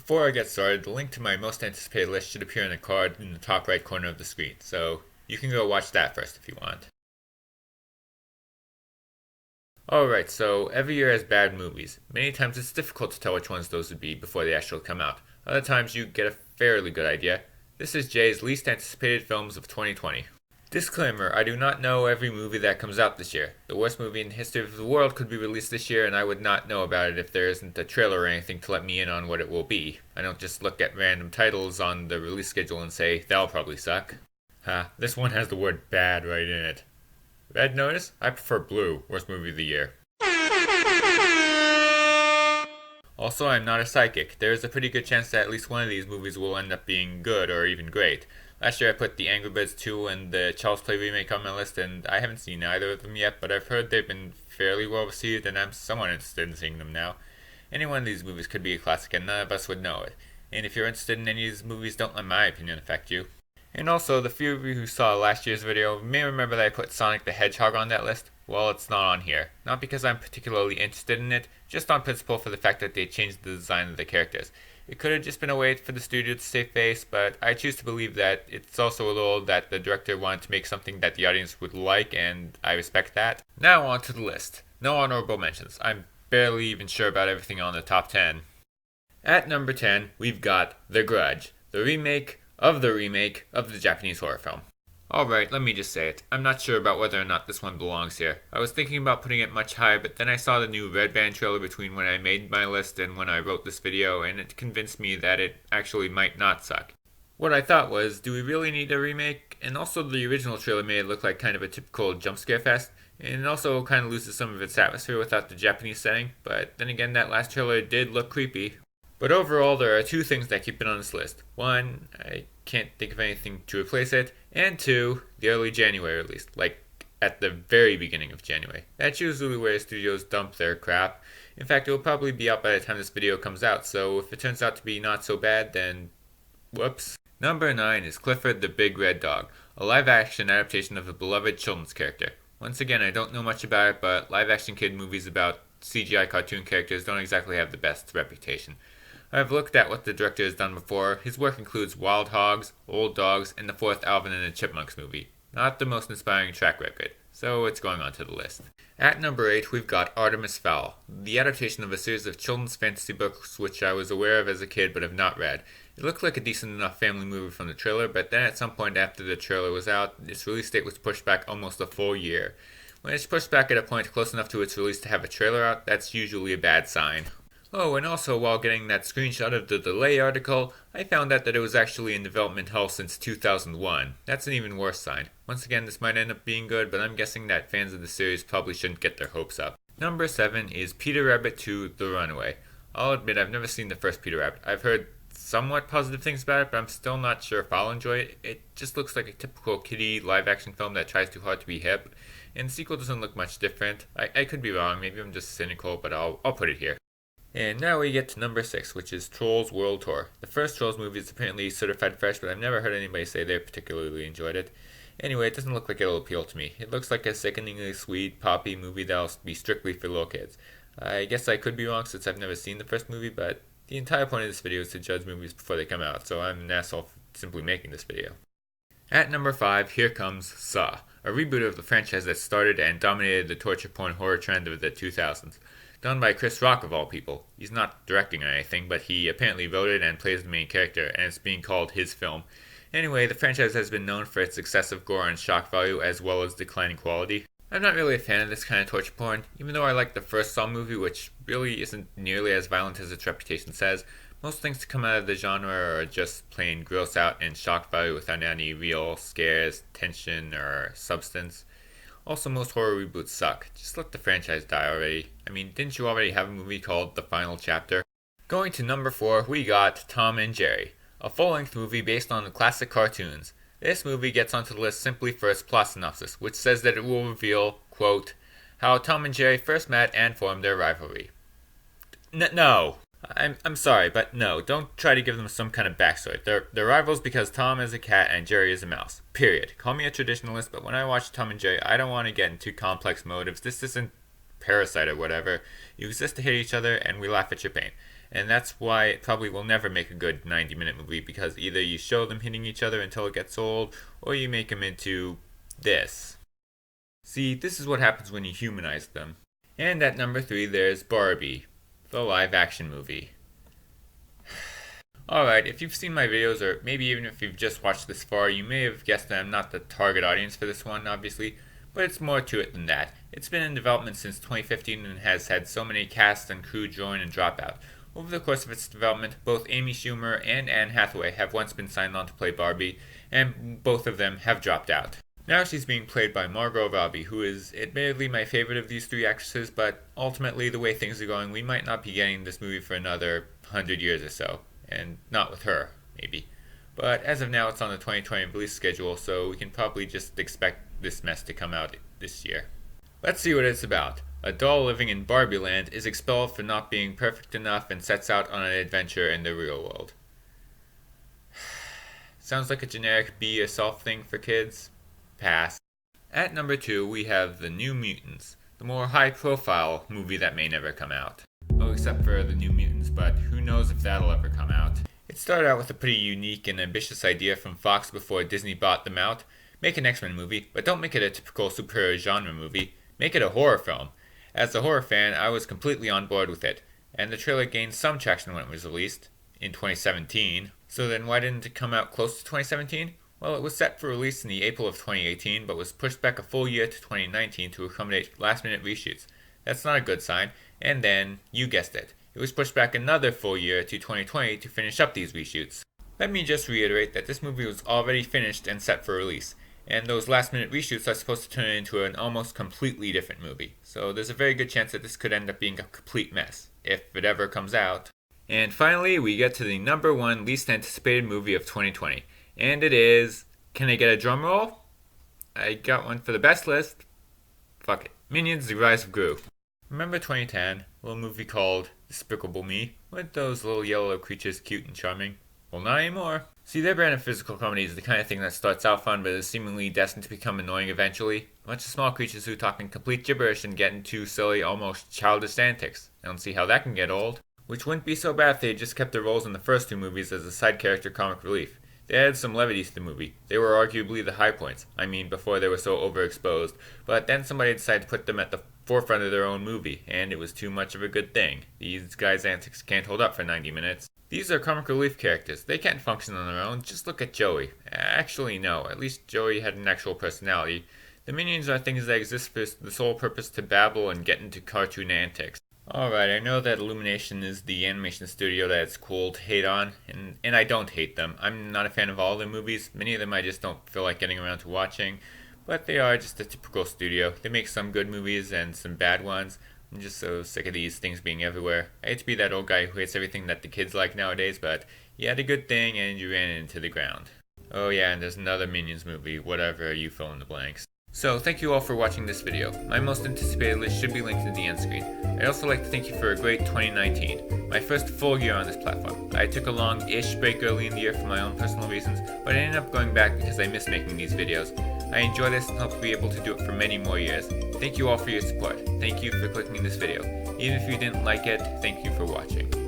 Before I get started, the link to my most anticipated list should appear in the card in the top right corner of the screen, so you can go watch that first if you want. Alright, so every year has bad movies. Many times it's difficult to tell which ones those would be before they actually come out. Other times you get a fairly good idea. This is Jay's least anticipated films of 2020. Disclaimer, I do not know every movie that comes out this year. The worst movie in the history of the world could be released this year, and I would not know about it if there isn't a trailer or anything to let me in on what it will be. I don't just look at random titles on the release schedule and say, that'll probably suck. This one has the word bad right in it. Red notice? I prefer blue, worst movie of the year. Also, I'm not a psychic. There is a pretty good chance that at least one of these movies will end up being good or even great. Last year I put the Angry Birds 2 and the Child's Play remake on my list, and I haven't seen either of them yet, but I've heard they've been fairly well received, and I'm somewhat interested in seeing them now. Any one of these movies could be a classic, and none of us would know it. And if you're interested in any of these movies, don't let my opinion affect you. And also, the few of you who saw last year's video may remember that I put Sonic the Hedgehog on that list. Well, it's not on here. Not because I'm particularly interested in it, just on principle for the fact that they changed the design of the characters. It could have just been a way for the studio to save face, but I choose to believe that it's also a little that the director wanted to make something that the audience would like, and I respect that. Now on to the list. No honorable mentions. I'm barely even sure about everything on the top 10. At number 10, we've got The Grudge, the remake of the Japanese horror film. Alright, let me just say it. I'm not sure about whether or not this one belongs here. I was thinking about putting it much higher, but then I saw the new Red Band trailer between when I made my list and when I wrote this video, and it convinced me that it actually might not suck. What I thought was, do we really need a remake? And also the original trailer made it look like kind of a typical jump scare fest, and it also kind of loses some of its atmosphere without the Japanese setting, but then again that last trailer did look creepy. But overall, there are two things that keep it on this list. One, I can't think of anything to replace it, and two, the early January release, like at the very beginning of January. That's usually where studios dump their crap. In fact, it will probably be out by the time this video comes out, so if it turns out to be not so bad, then whoops. Number 9 is Clifford the Big Red Dog, a live-action adaptation of a beloved children's character. Once again, I don't know much about it, but live-action kid movies about CGI cartoon characters don't exactly have the best reputation. I've looked at what the director has done before. His work includes Wild Hogs, Old Dogs, and the fourth Alvin and the Chipmunks movie. Not the most inspiring track record, so it's going onto the list. At number 8, we've got Artemis Fowl, the adaptation of a series of children's fantasy books which I was aware of as a kid but have not read. It looked like a decent enough family movie from the trailer, but then at some point after the trailer was out, its release date was pushed back almost a full year. When it's pushed back at a point close enough to its release to have a trailer out, that's usually a bad sign. Oh, and also while getting that screenshot of the delay article, I found out that it was actually in development hell since 2001. That's an even worse sign. Once again, this might end up being good, but I'm guessing that fans of the series probably shouldn't get their hopes up. Number 7 is Peter Rabbit 2: The Runaway. I'll admit I've never seen the first Peter Rabbit. I've heard somewhat positive things about it, but I'm still not sure if I'll enjoy it. It just looks like a typical kiddie live-action film that tries too hard to be hip, and the sequel doesn't look much different. I could be wrong, maybe I'm just cynical, but I'll put it here. And now we get to number 6, which is Trolls World Tour. The first Trolls movie is apparently certified fresh, but I've never heard anybody say they particularly enjoyed it. Anyway, it doesn't look like it'll appeal to me. It looks like a sickeningly sweet, poppy movie that'll be strictly for little kids. I guess I could be wrong since I've never seen the first movie, but the entire point of this video is to judge movies before they come out, so I'm an asshole for simply making this video. At number 5, here comes Saw, a reboot of the franchise that started and dominated the torture porn horror trend of the 2000s. Done by Chris Rock of all people. He's not directing or anything, but he apparently wrote it and plays the main character, and it's being called his film. Anyway, the franchise has been known for its excessive gore and shock value as well as declining quality. I'm not really a fan of this kind of torture porn, even though I like the first Saw movie, which really isn't nearly as violent as its reputation says. Most things to come out of the genre are just plain gross out and shock value without any real scares, tension, or substance. Also, most horror reboots suck. Just let the franchise die already. I mean, didn't you already have a movie called The Final Chapter? Going to number 4, we got Tom and Jerry, a full-length movie based on the classic cartoons. This movie gets onto the list simply for its plot synopsis, which says that it will reveal, quote, how Tom and Jerry first met and formed their rivalry. No! I'm sorry, but no, don't try to give them some kind of backstory. They're rivals because Tom is a cat and Jerry is a mouse. Period. Call me a traditionalist, but when I watch Tom and Jerry, I don't want to get into complex motives. This isn't Parasite or whatever. You exist to hate each other, and we laugh at your pain. And that's why it probably will never make a good 90-minute movie, because either you show them hitting each other until it gets old, or you make them into this. See, this is what happens when you humanize them. And at number 3, there's Barbie, the live-action movie. Alright, if you've seen my videos, or maybe even if you've just watched this far, you may have guessed that I'm not the target audience for this one, obviously, but it's more to it than that. It's been in development since 2015 and has had so many cast and crew join and drop out. Over the course of its development, both Amy Schumer and Anne Hathaway have once been signed on to play Barbie, and both of them have dropped out. Now she's being played by Margot Robbie, who is admittedly my favorite of these 3 actresses, but ultimately, the way things are going, we might not be getting this movie for another 100 years or so. And not with her, maybe. But as of now, it's on the 2020 release schedule, so we can probably just expect this mess to come out this year. Let's see what it's about. A doll living in Barbie Land is expelled for not being perfect enough and sets out on an adventure in the real world. Sounds like a generic be yourself thing for kids. Pass. At number 2, we have The New Mutants, the more high-profile movie that may never come out. Oh, except for The New Mutants, but who knows if that'll ever come out. It started out with a pretty unique and ambitious idea from Fox before Disney bought them out. Make an X-Men movie, but don't make it a typical superhero genre movie. Make it a horror film. As a horror fan, I was completely on board with it, and the trailer gained some traction when it was released, in 2017. So then why didn't it come out close to 2017? Well, it was set for release in the April of 2018, but was pushed back a full year to 2019 to accommodate last-minute reshoots. That's not a good sign. And then, you guessed it, it was pushed back another full year to 2020 to finish up these reshoots. Let me just reiterate that this movie was already finished and set for release, and those last-minute reshoots are supposed to turn it into an almost completely different movie. So there's a very good chance that this could end up being a complete mess, if it ever comes out. And finally, we get to the number 1 least anticipated movie of 2020, and it is... Can I get a drum roll? I got one for the best list. Fuck it. Minions: The Rise of Gru. Remember 2010, a little movie called Despicable Me? Weren't those little yellow creatures cute and charming? Well, not anymore. See, their brand of physical comedy is the kind of thing that starts out fun but is seemingly destined to become annoying eventually. A bunch of small creatures who talk in complete gibberish and get into silly, almost childish antics. I don't see how that can get old. Which wouldn't be so bad if they had just kept their roles in the first 2 movies as a side character comic relief. They added some levity to the movie. They were arguably the high points. I mean, before they were so overexposed. But then somebody decided to put them at the forefront of their own movie, and it was too much of a good thing. These guys' antics can't hold up for 90 minutes. These are comic relief characters. They can't function on their own. Just look at Joey. Actually, no. At least Joey had an actual personality. The minions are things that exist for the sole purpose to babble and get into cartoon antics. Alright, I know that Illumination is the animation studio that it's cool to hate on, and I don't hate them. I'm not a fan of all their movies. Many of them I just don't feel like getting around to watching, but they are just a typical studio. They make some good movies and some bad ones. I'm just so sick of these things being everywhere. I hate to be that old guy who hates everything that the kids like nowadays, but you had a good thing and you ran it into the ground. Oh yeah, and there's another Minions movie, whatever, you fill in the blanks. So, thank you all for watching this video. My most anticipated list should be linked in the end screen. I'd also like to thank you for a great 2019, my first full year on this platform. I took a long-ish break early in the year for my own personal reasons, but I ended up going back because I miss making these videos. I enjoy this and hope to be able to do it for many more years. Thank you all for your support. Thank you for clicking this video. Even if you didn't like it, thank you for watching.